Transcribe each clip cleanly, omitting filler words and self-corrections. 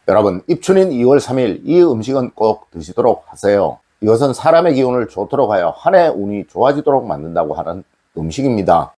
여러분, 입춘인 2월 3일 이 음식은 꼭 드시도록 하세요. 이것은 사람의 기운을 좋도록 하여 한 해 운이 좋아지도록 만든다고 하는 음식입니다.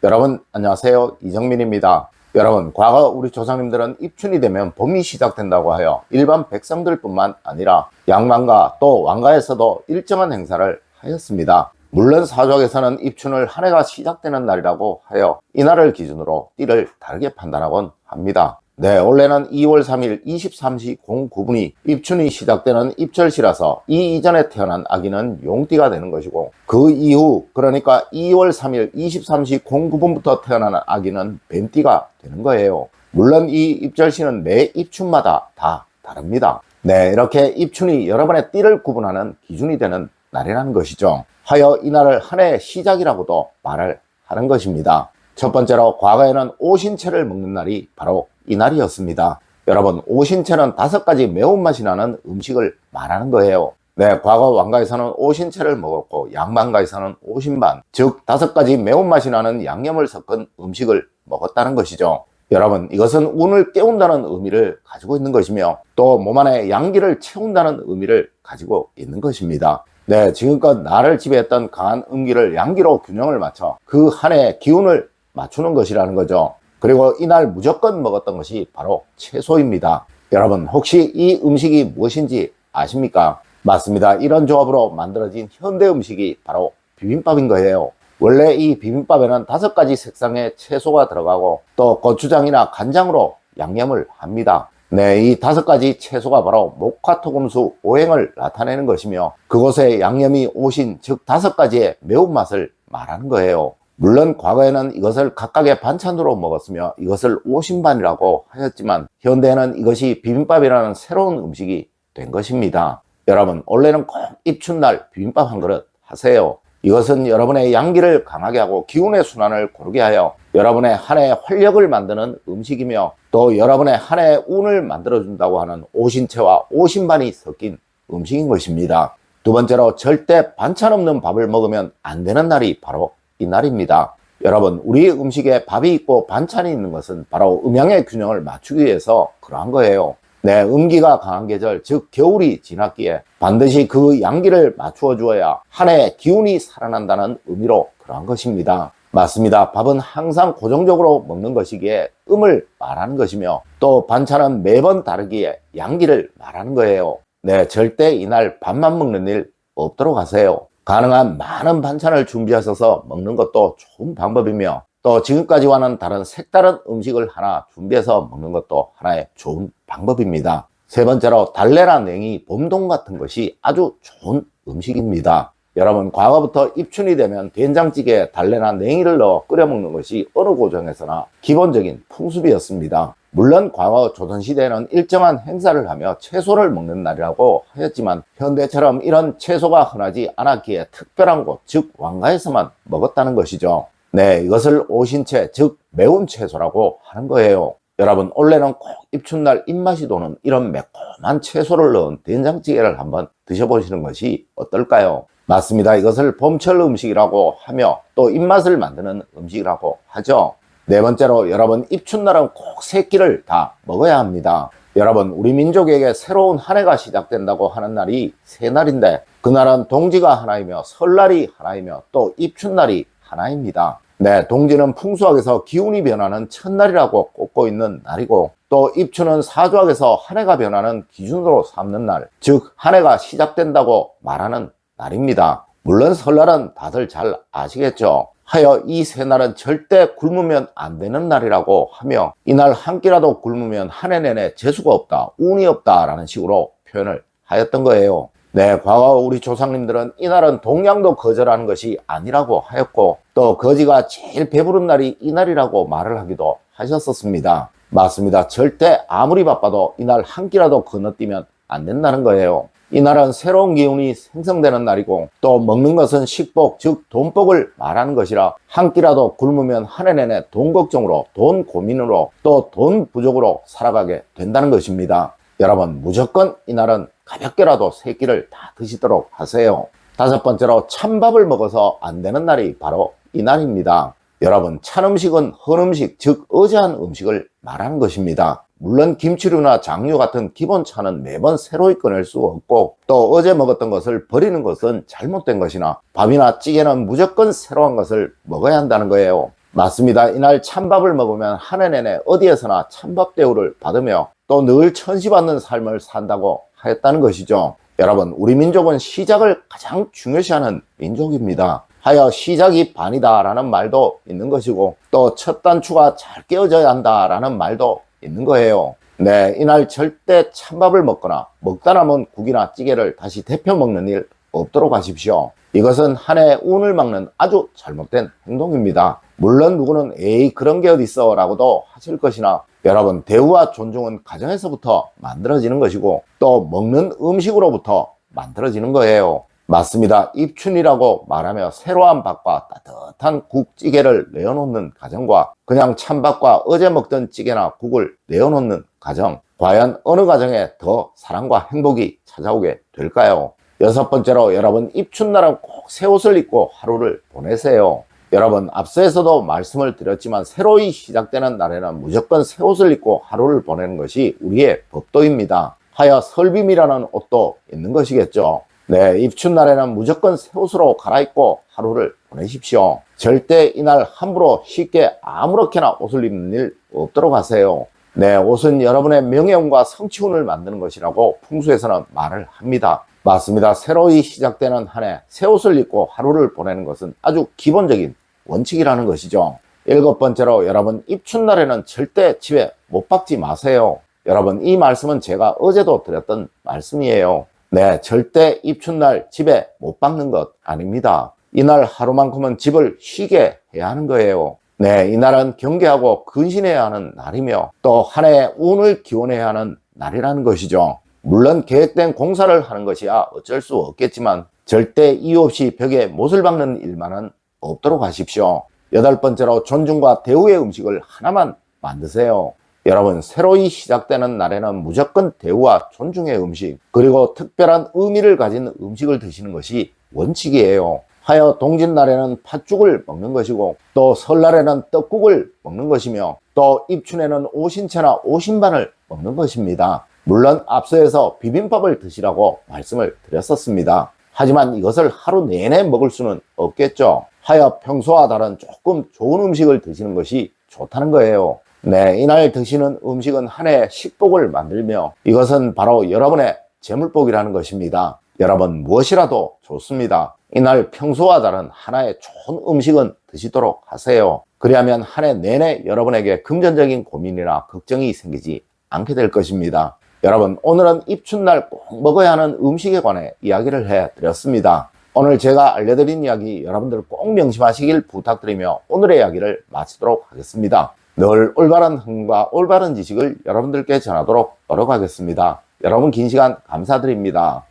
여러분 안녕하세요, 이정민입니다. 여러분, 과거 우리 조상님들은 입춘이 되면 봄이 시작된다고 하여 일반 백성들 뿐만 아니라 양반가 또 왕가에서도 일정한 행사를 하였습니다. 물론 사족에서는 입춘을 한 해가 시작되는 날이라고 하여 이날을 기준으로 띠를 다르게 판단하곤 합니다. 네, 원래는 2월 3일 23시 09분이 입춘이 시작되는 입절시라서 이 이전에 태어난 아기는 용띠가 되는 것이고, 그 이후 그러니까 2월 3일 23시 09분부터 태어나는 아기는 뱀띠가 되는 거예요. 물론 이 입절시는 매 입춘마다 다 다릅니다. 네, 이렇게 입춘이 여러 번의 띠를 구분하는 기준이 되는 날이라는 것이죠. 하여 이날을 한 해의 시작이라고도 말을 하는 것입니다. 첫 번째로 과거에는 오신채를 먹는 날이 바로 이날이었습니다. 여러분, 오신채는 5가지 매운맛이 나는 음식을 말하는 거예요. 네, 과거 왕가에서는 오신채를 먹었고 양반가에서는 오신반, 즉 5가지 매운맛이 나는 양념을 섞은 음식을 먹었다는 것이죠. 여러분, 이것은 운을 깨운다는 의미를 가지고 있는 것이며 또 몸 안에 양기를 채운다는 의미를 가지고 있는 것입니다. 네, 지금껏 나를 지배했던 강한 음기를 양기로 균형을 맞춰 그 한 해의 기운을 맞추는 것이라는 거죠. 그리고 이날 무조건 먹었던 것이 바로 채소입니다. 여러분, 혹시 이 음식이 무엇인지 아십니까? 맞습니다. 이런 조합으로 만들어진 현대 음식이 바로 비빔밥인 거예요. 원래 이 비빔밥에는 5가지 색상의 채소가 들어가고 또 고추장이나 간장으로 양념을 합니다. 네, 이 5가지 채소가 바로 목화토금수 오행을 나타내는 것이며 그곳에 양념이 오신, 즉 5가지의 매운맛을 말하는 거예요. 물론 과거에는 이것을 각각의 반찬으로 먹었으며 이것을 오신반이라고 하였지만 현대에는 이것이 비빔밥이라는 새로운 음식이 된 것입니다. 여러분, 원래는 꼭 입춘날 비빔밥 한 그릇 하세요. 이것은 여러분의 양기를 강하게 하고 기운의 순환을 고르게 하여 여러분의 한 해의 활력을 만드는 음식이며 또 여러분의 한 해의 운을 만들어준다고 하는 오신채와 오신반이 섞인 음식인 것입니다. 두 번째로, 절대 반찬 없는 밥을 먹으면 안 되는 날이 바로 이 날입니다. 여러분, 우리 음식에 밥이 있고 반찬이 있는 것은 바로 음양의 균형을 맞추기 위해서 그러한 거예요. 네, 음기가 강한 계절, 즉 겨울이 지났기에 반드시 그 양기를 맞추어 주어야 한 해의 기운이 살아난다는 의미로 그러한 것입니다. 맞습니다. 밥은 항상 고정적으로 먹는 것이기에 음을 말하는 것이며 또 반찬은 매번 다르기에 양기를 말하는 거예요. 네, 절대 이날 밥만 먹는 일 없도록 하세요. 가능한 많은 반찬을 준비하셔서 먹는 것도 좋은 방법이며 또 지금까지와는 다른 색다른 음식을 하나 준비해서 먹는 것도 하나의 좋은 방법입니다. 세 번째로, 달래나 냉이, 봄동 같은 것이 아주 좋은 음식입니다. 여러분, 과거부터 입춘이 되면 된장찌개에 달래나 냉이를 넣어 끓여 먹는 것이 어느 고정에서나 기본적인 풍습이었습니다. 물론 과거 조선시대에는 일정한 행사를 하며 채소를 먹는 날이라고 하였지만 현대처럼 이런 채소가 흔하지 않았기에 특별한 곳, 즉 왕가에서만 먹었다는 것이죠. 네, 이것을 오신채, 즉 매운 채소라고 하는 거예요. 여러분, 원래는 꼭 입춘날 입맛이 도는 이런 매콤한 채소를 넣은 된장찌개를 한번 드셔보시는 것이 어떨까요? 맞습니다. 이것을 봄철 음식이라고 하며 또 입맛을 만드는 음식이라고 하죠. 네 번째로, 여러분, 입춘날은 꼭 3끼를 다 먹어야 합니다. 여러분, 우리 민족에게 새로운 한 해가 시작된다고 하는 날이 3날인데 그날은 동지가 하나이며 설날이 하나이며 또 입춘날이 하나입니다. 네, 동지는 풍수학에서 기운이 변하는 첫날이라고 꼽고 있는 날이고 또 입춘은 사주학에서 한 해가 변하는 기준으로 삼는 날, 즉 한 해가 시작된다고 말하는 날입니다. 물론 설날은 다들 잘 아시겠죠. 하여 이 3날은 절대 굶으면 안 되는 날이라고 하며 이날 한 끼라도 굶으면 한 해 내내 재수가 없다, 운이 없다 라는 식으로 표현을 하였던 거예요. 네, 과거 우리 조상님들은 이날은 동양도 거절하는 것이 아니라고 하였고 또 거지가 제일 배부른 날이 이날이라고 말을 하기도 하셨었습니다. 맞습니다. 절대 아무리 바빠도 이날 한 끼라도 건너뛰면 안 된다는 거예요. 이날은 새로운 기운이 생성되는 날이고 또 먹는 것은 식복, 즉 돈복을 말하는 것이라 한 끼라도 굶으면 한 해 내내 돈 걱정으로, 돈 고민으로 또 돈 부족으로 살아가게 된다는 것입니다. 여러분, 무조건 이날은 가볍게라도 3끼를 다 드시도록 하세요. 5번째로, 찬밥을 먹어서 안 되는 날이 바로 이날입니다. 여러분, 찬 음식은 헌 음식, 즉 어제한 음식을 말하는 것입니다. 물론 김치류나 장류 같은 기본 차는 매번 새로이 꺼낼 수 없고, 또 어제 먹었던 것을 버리는 것은 잘못된 것이나 밥이나 찌개는 무조건 새로운 것을 먹어야 한다는 거예요. 맞습니다. 이날 찬밥을 먹으면 한 해 내내 어디에서나 찬밥 대우를 받으며 또 늘 천시받는 삶을 산다고 하였다는 것이죠. 여러분, 우리 민족은 시작을 가장 중요시하는 민족입니다. 하여 시작이 반이다 라는 말도 있는 것이고, 또 첫 단추가 잘 깨어져야 한다 라는 말도 있는 거예요. 네, 이날 절대 찬밥을 먹거나 먹다 남은 국이나 찌개를 다시 데펴 먹는 일 없도록 하십시오. 이것은 한 해 운을 막는 아주 잘못된 행동입니다. 물론 누구는 에이 그런 게 어딨어 라고도 하실 것이나, 여러분, 대우와 존중은 가정에서부터 만들어지는 것이고 또 먹는 음식으로부터 만들어지는 거예요. 맞습니다. 입춘이라고 말하며 새로운 밥과 따뜻한 국찌개를 내어놓는 가정과 그냥 찬밥과 어제 먹던 찌개나 국을 내어놓는 가정, 과연 어느 가정에 더 사랑과 행복이 찾아오게 될까요? 여섯 번째로, 여러분, 입춘날은 꼭 새 옷을 입고 하루를 보내세요. 여러분, 앞서에서도 말씀을 드렸지만 새로이 시작되는 날에는 무조건 새 옷을 입고 하루를 보내는 것이 우리의 법도입니다. 하여 설빔이라는 옷도 있는 것이겠죠. 네, 입춘날에는 무조건 새 옷으로 갈아입고 하루를 보내십시오. 절대 이날 함부로 쉽게 아무렇게나 옷을 입는 일 없도록 하세요. 네, 옷은 여러분의 명예운과 성취운을 만드는 것이라고 풍수에서는 말을 합니다. 맞습니다. 새로이 시작되는 한 해 새 옷을 입고 하루를 보내는 것은 아주 기본적인 원칙이라는 것이죠. 일곱 번째로, 여러분, 입춘날에는 절대 집에 못 박지 마세요. 여러분, 이 말씀은 제가 어제도 드렸던 말씀이에요. 네, 절대 입춘날 집에 못 박는 것 아닙니다. 이날 하루만큼은 집을 쉬게 해야 하는 거예요. 네, 이날은 경계하고 근신해야 하는 날이며 또 한 해의 운을 기원해야 하는 날이라는 것이죠. 물론 계획된 공사를 하는 것이야 어쩔 수 없겠지만 절대 이유 없이 벽에 못을 박는 일만은 없도록 하십시오. 여덟 번째로, 존중과 대우의 음식을 하나만 만드세요. 여러분, 새로이 시작되는 날에는 무조건 대우와 존중의 음식, 그리고 특별한 의미를 가진 음식을 드시는 것이 원칙이에요. 하여 동짓날에는 팥죽을 먹는 것이고 또 설날에는 떡국을 먹는 것이며 또 입춘에는 오신채나 오신반을 먹는 것입니다. 물론 앞서에서 비빔밥을 드시라고 말씀을 드렸었습니다. 하지만 이것을 하루 내내 먹을 수는 없겠죠. 하여 평소와 다른 조금 좋은 음식을 드시는 것이 좋다는 거예요. 네, 이날 드시는 음식은 한 해의 식복을 만들며 이것은 바로 여러분의 재물복이라는 것입니다. 여러분, 무엇이라도 좋습니다. 이날 평소와 다른 하나의 좋은 음식은 드시도록 하세요. 그리하면 한 해 내내 여러분에게 금전적인 고민이나 걱정이 생기지 않게 될 것입니다. 여러분, 오늘은 입춘날 꼭 먹어야 하는 음식에 관해 이야기를 해드렸습니다. 오늘 제가 알려드린 이야기 여러분들 꼭 명심하시길 부탁드리며 오늘의 이야기를 마치도록 하겠습니다. 늘 올바른 흥과 올바른 지식을 여러분들께 전하도록 노력하겠습니다. 여러분, 긴 시간 감사드립니다.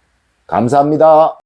감사합니다.